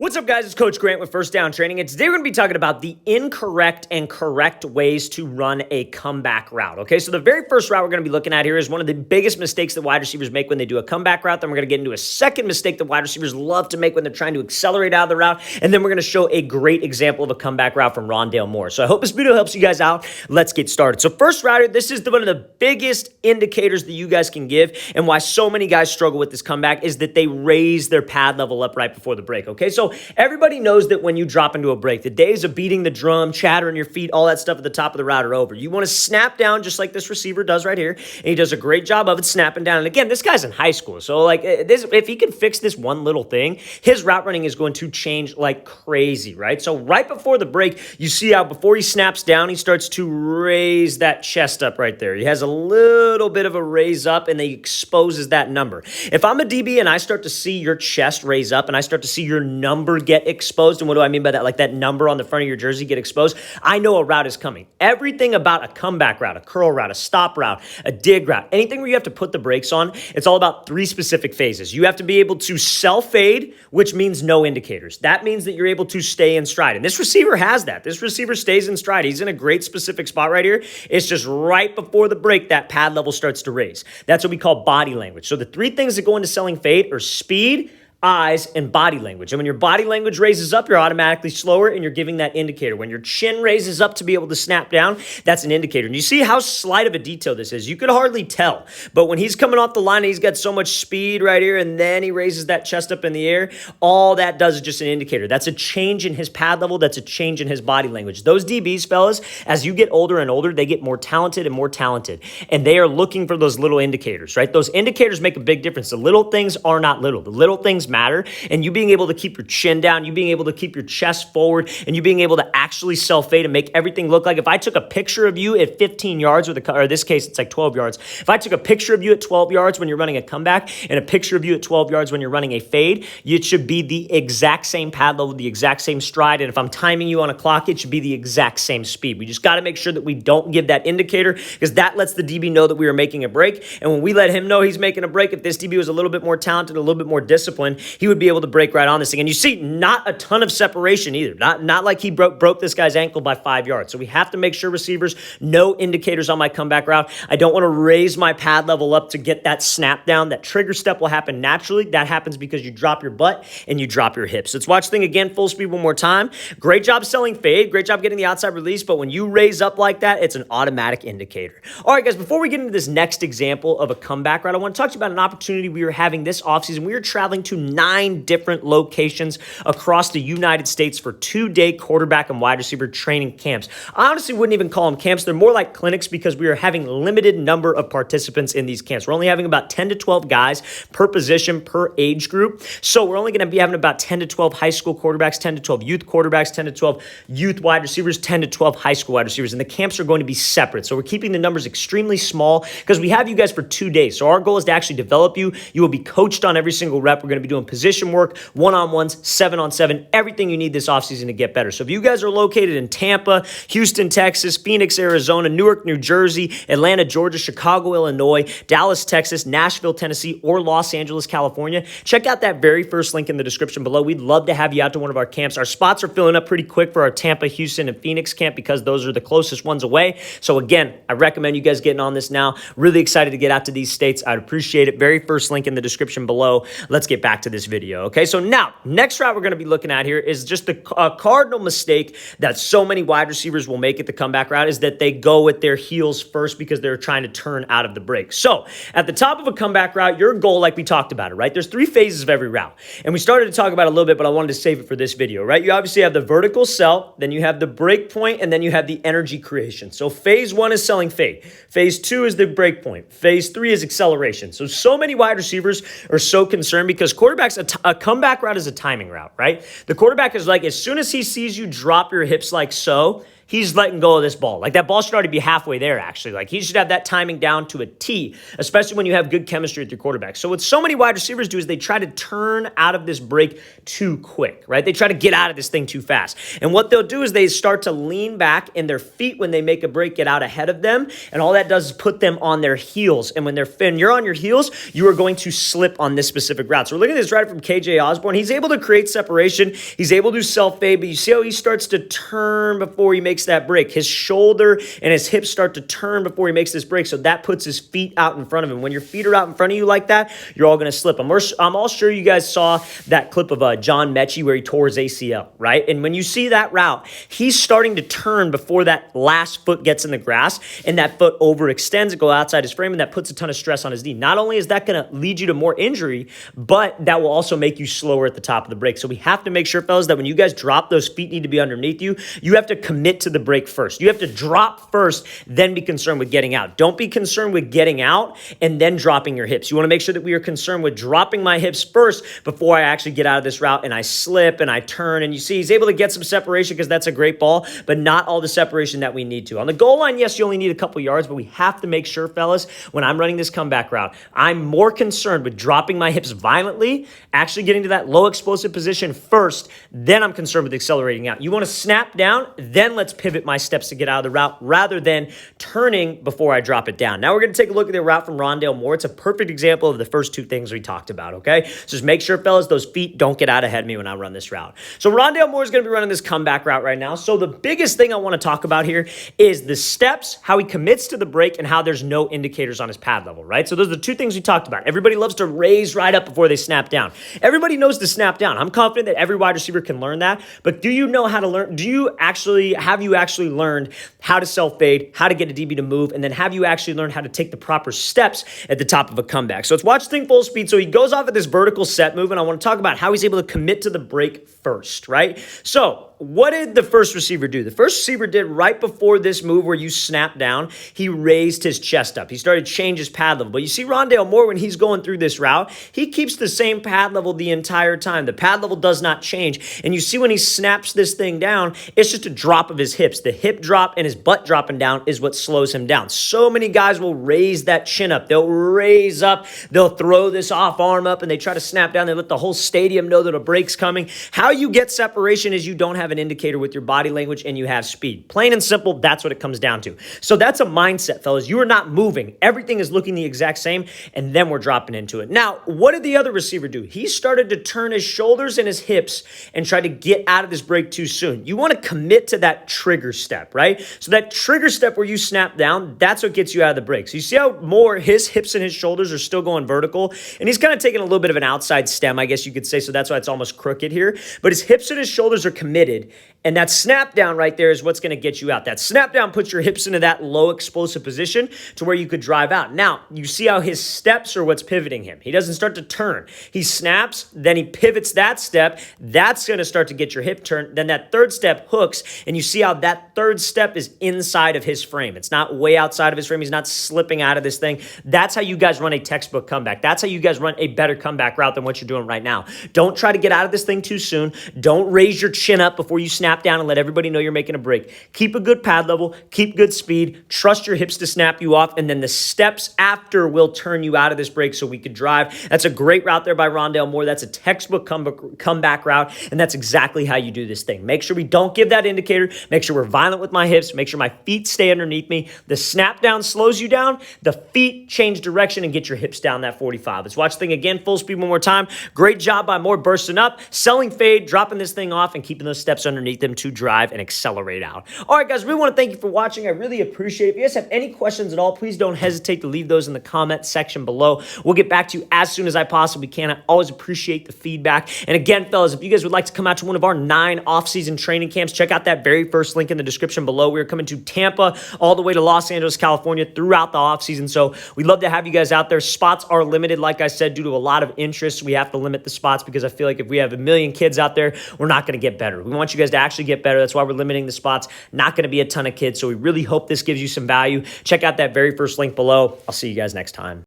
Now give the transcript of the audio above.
What's up, guys? It's Coach Grant with First Down Training, and today we're going to be talking about the incorrect and correct ways to run a comeback route, okay? So the very first route we're going to be looking at here is one of the biggest mistakes that wide receivers make when they do a comeback route. Then we're going to get into a second mistake that wide receivers love to make when they're trying to accelerate out of the route, and then we're going to show a great example of a comeback route from Rondale Moore. So I hope this video helps you guys out. Let's get started. So first route, this is one of the biggest indicators that you guys can give, and why so many guys struggle with this comeback is that they raise their pad level up right before the break, okay? So everybody knows that when you drop into a break, the days of beating the drum, chattering your feet, all that stuff at the top of the route are over. You want to snap down just like this receiver does right here, and he does a great job of it snapping down. And again, this guy's in high school, so like this, if he can fix this one little thing, his route running is going to change like crazy, right? So right before the break, you see how before he snaps down, he starts to raise that chest up right there. He has a little bit of a raise up, and he exposes that number. If I'm a DB and I start to see your chest raise up and I start to see your number get exposed, and what do I mean by that? Like that number on the front of your jersey get exposed, I know a route is coming. Everything about a comeback route, a curl route, a stop route, a dig route, anything where you have to put the brakes on, it's all about three specific phases. You have to be able to self-fade, which means no indicators. That means that you're able to stay in stride, and this receiver has that. This receiver stays in stride. He's in a great specific spot right here. It's just right before the break that pad level starts to raise. That's what we call body language. So the three things that go into selling fade are speed, eyes, and body language. And when your body language raises up, you're automatically slower, and you're giving that indicator. When your chin raises up to be able to snap down, that's an indicator. And you see how slight of a detail this is. You could hardly tell. But when he's coming off the line, and he's got so much speed right here, and then he raises that chest up in the air, all that does is just an indicator. That's a change in his pad level. That's a change in his body language. Those DBs, fellas, as you get older and older, they get more talented and more talented. And they are looking for those little indicators, right? Those indicators make a big difference. The little things are not little. The little things matter, and you being able to keep your chin down, you being able to keep your chest forward, and you being able to actually self-fade and make everything look like, if I took a picture of you at 15 yards, or in this case, it's like 12 yards. If I took a picture of you at 12 yards when you're running a comeback and a picture of you at 12 yards when you're running a fade, it should be the exact same pad level, the exact same stride, and if I'm timing you on a clock, it should be the exact same speed. We just got to make sure that we don't give that indicator, because that lets the DB know that we are making a break, and when we let him know he's making a break, if this DB was a little bit more talented, a little bit more disciplined, he would be able to break right on this thing. And you see not a ton of separation either. Not like he broke this guy's ankle by 5 yards. So we have to make sure, receivers, no indicators on my comeback route. I don't want to raise my pad level up to get that snap down. That trigger step will happen naturally. That happens because you drop your butt and you drop your hips. Let's watch the thing again, full speed one more time. Great job selling fade. Great job getting the outside release. But when you raise up like that, it's an automatic indicator. All right, guys, before we get into this next example of a comeback route, I want to talk to you about an opportunity we were having this offseason. We were traveling to 9 different locations across the United States for 2-day quarterback and wide receiver training camps. I honestly wouldn't even call them camps. They're more like clinics, because we are having limited number of participants in these camps. We're only having about 10 to 12 guys per position, per age group. So we're only going to be having about 10 to 12 high school quarterbacks, 10 to 12 youth quarterbacks, 10 to 12 youth wide receivers, 10 to 12 high school wide receivers. And the camps are going to be separate. So we're keeping the numbers extremely small, because we have you guys for 2 days. So our goal is to actually develop you. You will be coached on every single rep. We're going to be doing position work, one-on-ones, 7-on-7, everything you need this offseason to get better. So if you guys are located in Tampa, Houston, Texas, Phoenix, Arizona, Newark, New Jersey, Atlanta, Georgia, Chicago, Illinois, Dallas, Texas, Nashville, Tennessee, or Los Angeles, California, check out that very first link in the description below. We'd love to have you out to one of our camps. Our spots are filling up pretty quick for our Tampa, Houston, and Phoenix camp, because those are the closest ones away. So again, I recommend you guys getting on this now. Really excited to get out to these states. I'd appreciate it. Very first link in the description below. Let's get back to this video. Okay, so now, next route we're going to be looking at here is just the cardinal mistake that so many wide receivers will make at the comeback route, is that they go with their heels first because they're trying to turn out of the break. So at the top of a comeback route, your goal, like we talked about it, right? There's 3 phases of every route. And we started to talk about it a little bit, but I wanted to save it for this video, right? You obviously have the vertical sell, then you have the break point, and then you have the energy creation. So phase 1 is selling fade. Phase 2 is the break point. Phase 3 is acceleration. So many wide receivers are so concerned, because quarterbacks, a comeback route is a timing route, right? The quarterback is like, as soon as he sees you drop your hips like so, he's letting go of this ball. Like that ball should already be halfway there, actually. Like he should have that timing down to a T, especially when you have good chemistry with your quarterback. So what so many wide receivers do is they try to turn out of this break too quick, right? They try to get out of this thing too fast. And what they'll do is they start to lean back, and their feet, when they make a break, get out ahead of them. And all that does is put them on their heels. And when you're on your heels, you are going to slip on this specific route. So we're looking at this right from KJ Osborne. He's able to create separation. He's able to self-fade, but you see how he starts to turn before he makes that break. His shoulder and his hips start to turn before he makes this break. So that puts his feet out in front of him. When your feet are out in front of you like that, you're all going to slip. I'm all sure you guys saw that clip of John Mechie where he tore his ACL, right? And when you see that route, he's starting to turn before that last foot gets in the grass, and that foot overextends and go outside his frame, and that puts a ton of stress on his knee. Not only is that going to lead you to more injury, but that will also make you slower at the top of the break. So we have to make sure, fellas, that when you guys drop, those feet need to be underneath you. You have to commit to the break first. You have to drop first, then be concerned with getting out. Don't be concerned with getting out and then dropping your hips. You want to make sure that we are concerned with dropping my hips first before I actually get out of this route and I slip and I turn. And you see, he's able to get some separation because that's a great ball, but not all the separation that we need to. On the goal line, yes, you only need a couple yards, but we have to make sure, fellas, when I'm running this comeback route, I'm more concerned with dropping my hips violently, actually getting to that low explosive position first, then I'm concerned with accelerating out. You want to snap down, then let's pivot my steps to get out of the route rather than turning before I drop it down. Now we're going to take a look at the route from Rondale Moore. It's a perfect example of the first two things we talked about, okay? So just make sure, fellas, those feet don't get out ahead of me when I run this route. So Rondale Moore is going to be running this comeback route right now. So the biggest thing I want to talk about here is the steps, how he commits to the break, and how there's no indicators on his pad level, right? So those are the two things we talked about. Everybody loves to raise right up before they snap down. Everybody knows to snap down. I'm confident that every wide receiver can learn that, but do you know how to learn? Have you actually learned how to self-fade, how to get a DB to move, and then have you actually learned how to take the proper steps at the top of a comeback? So let's watch the thing full speed. So he goes off at this vertical set move, and I want to talk about how he's able to commit to the break first, right? So what did the first receiver do? The first receiver did right before this move where you snap down, he raised his chest up. He started to change his pad level. But you see Rondale Moore, when he's going through this route, he keeps the same pad level the entire time. The pad level does not change. And you see when he snaps this thing down, it's just a drop of his hips. The hip drop and his butt dropping down is what slows him down. So many guys will raise that chin up. They'll raise up. They'll throw this off arm up, and they try to snap down. They let the whole stadium know that a break's coming. How you get separation is you don't have an indicator with your body language and you have speed. Plain and simple, that's what it comes down to. So that's a mindset, fellas. You are not moving. Everything is looking the exact same, and then we're dropping into it. Now, what did the other receiver do? He started to turn his shoulders and his hips and try to get out of this break too soon. You want to commit to that trigger step, right? So that trigger step where you snap down, that's what gets you out of the break. So you see how Moore, his hips and his shoulders are still going vertical, and he's kind of taking a little bit of an outside stem, I guess you could say. So that's why it's almost crooked here. But his hips and his shoulders are committed, and that snap down right there is what's going to get you out. That snap down puts your hips into that low explosive position to where you could drive out. Now, you see how his steps are what's pivoting him. He doesn't start to turn. He snaps, then he pivots that step. That's going to start to get your hip turn. Then that third step hooks, and you see how that third step is inside of his frame. It's not way outside of his frame. He's not slipping out of this thing. That's how you guys run a textbook comeback. That's how you guys run a better comeback route than what you're doing right now. Don't try to get out of this thing too soon. Don't raise your chin up before you snap down and let everybody know you're making a break. Keep a good pad level, keep good speed, trust your hips to snap you off, and then the steps after will turn you out of this break so we could drive. That's a great route there by Rondale Moore. That's a textbook comeback route, and that's exactly how you do this thing. Make sure we don't give that indicator. Make sure we're violent with my hips. Make sure my feet stay underneath me. The snap down slows you down. The feet change direction and get your hips down that 45. Let's watch the thing again, full speed one more time. Great job by Moore bursting up, selling fade, dropping this thing off, and keeping those steps underneath them to drive and accelerate out. All right, guys, we want to thank you for watching. I really appreciate it. If you guys have any questions at all, please don't hesitate to leave those in the comment section below. We'll get back to you as soon as I possibly can. I always appreciate the feedback. And again, fellas, if you guys would like to come out to one of our 9 off-season training camps, check out that very first link in the description below. We're coming to Tampa all the way to Los Angeles, California throughout the off-season. So we'd love to have you guys out there. Spots are limited, like I said, due to a lot of interest. We have to limit the spots because I feel like if we have a million kids out there, we're not going to get better. We want you guys to actually get better. That's why we're limiting the spots. Not going to be a ton of kids. So we really hope this gives you some value. Check out that very first link below. I'll see you guys next time.